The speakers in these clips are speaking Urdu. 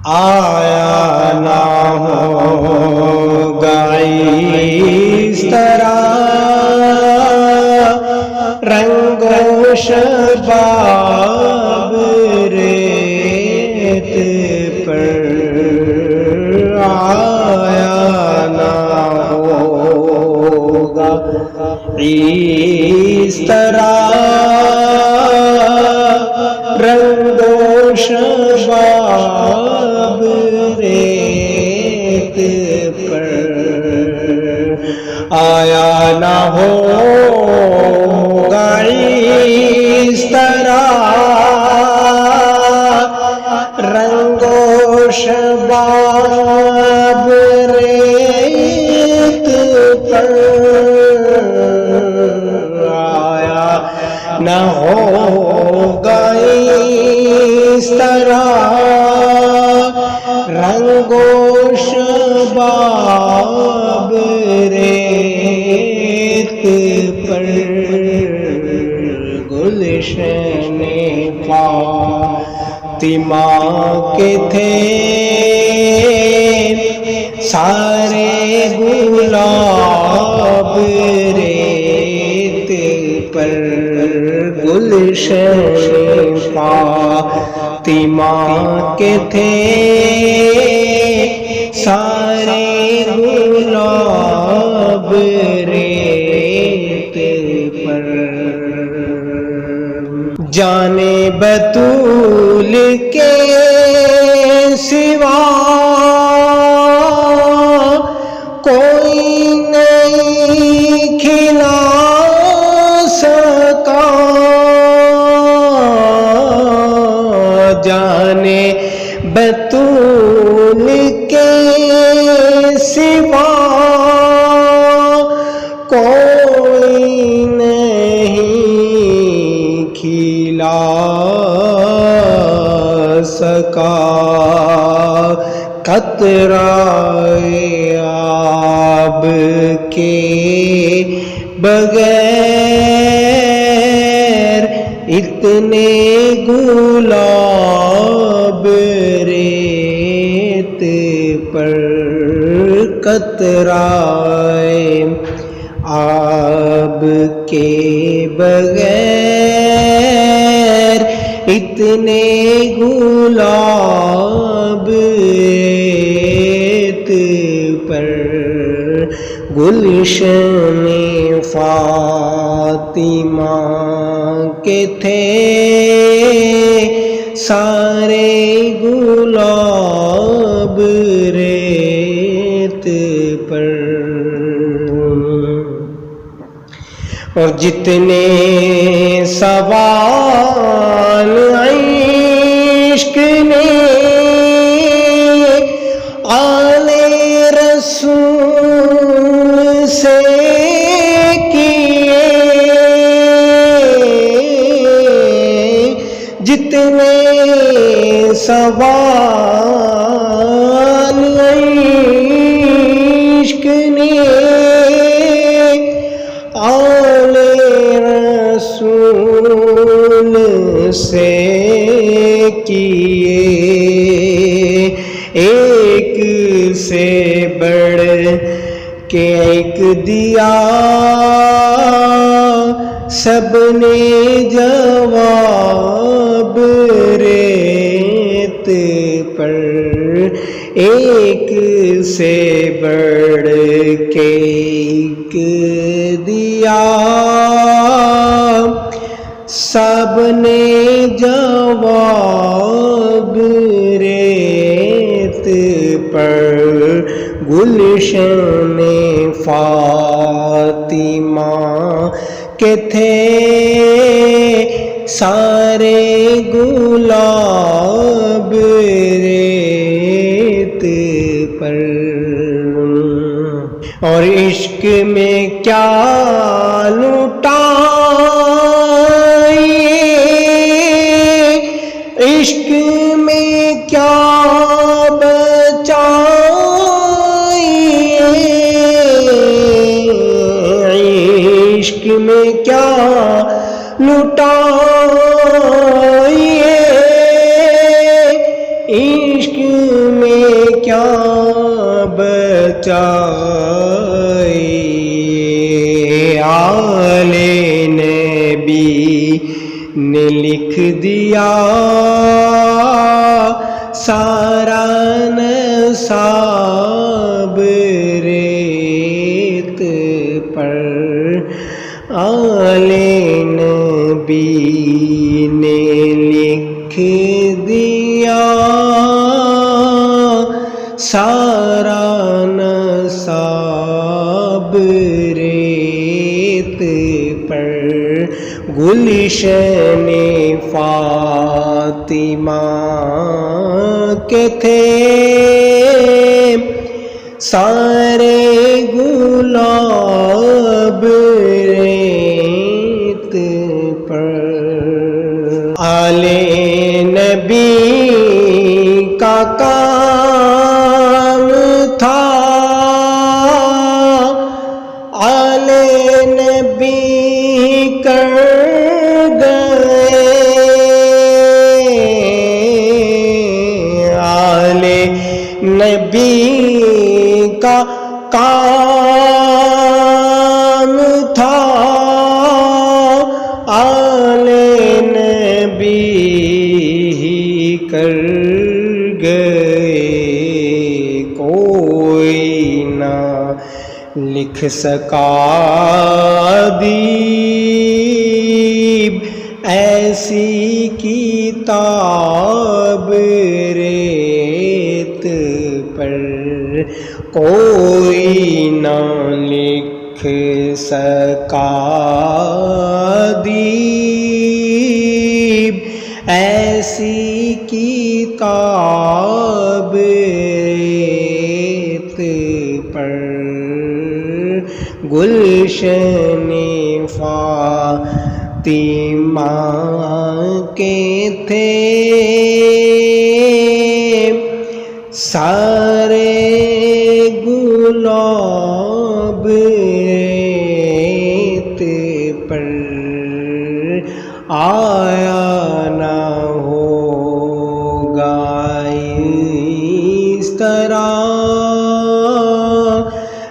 آیا نہ ہوگا اس طرح رنگ و شباب ریت پر، آیا نہ ہوگا اس طرح رنگ و شباب ریت پر، آیا نہ ہوگا اس طرح رنگ و شباب ریت پر، آیا نہ ہوگا اس طرح رنگ و شباب ریت پر، گلشن فاطمہ کے تھے سارے گلاب ریت پر، گلشن فاطمہ کے تھے سارے گلاب ریت پر، جانے بطول کے سوا کوئی نہیں کھلا سکا، جانے بطول کے سوا کوئی نہیں کھلا سکا، قطرہ آب کے بغیر اتنے گلاب ریت پر، قطرہ آب کے بغیر اتنے گلاب ریت پر، گلشن فاطمہ کے تھے سارے گلاب ریت پر، اور جتنے سوال عشق نے آل رسول سے کیے، جتنے سوال عشق نے آل رسول سے کیے، ایک سے بڑھ کے ایک دیا سب نے جواب ریت پر، ایک سے بڑھ کے ایک دیا سب نے جواب ریت پر، گلشن فاطمہ کے تھے سارے گلاب ریت پر، اور عشق میں کیا لٹائیے، عشق میں کیا بچائیے، عشق میں کیا لٹائیے، عشق بچائے، آل نبی نے لکھ دیا سارا نصاب ریت پر، آل نبی نے لکھ دیا سارا نصاب ریت پر، گلشن فاطمہ کے تھے سارے گلاب ریت پر، آل نبی کا کام تھا، آل نبی کر گئے، آل نبی کا کام تھا، آل نبی ہی کر گئے، کوئی نہ لکھ سکا ادیب ایسی کتاب ریت پر، کوئی نہ لکھ سکا ادیب ایسی کتاب ریت پر، گلشن فاطمہ کے تھے سارے گلاب ریت پر، آیا نہ ہوگا اس طرح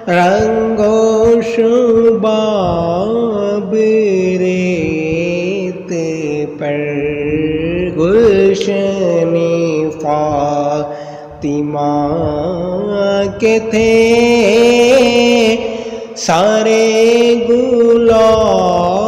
رنگ و شباب ریت پر، گلشن فاطمہ کے تھے سارے گلاب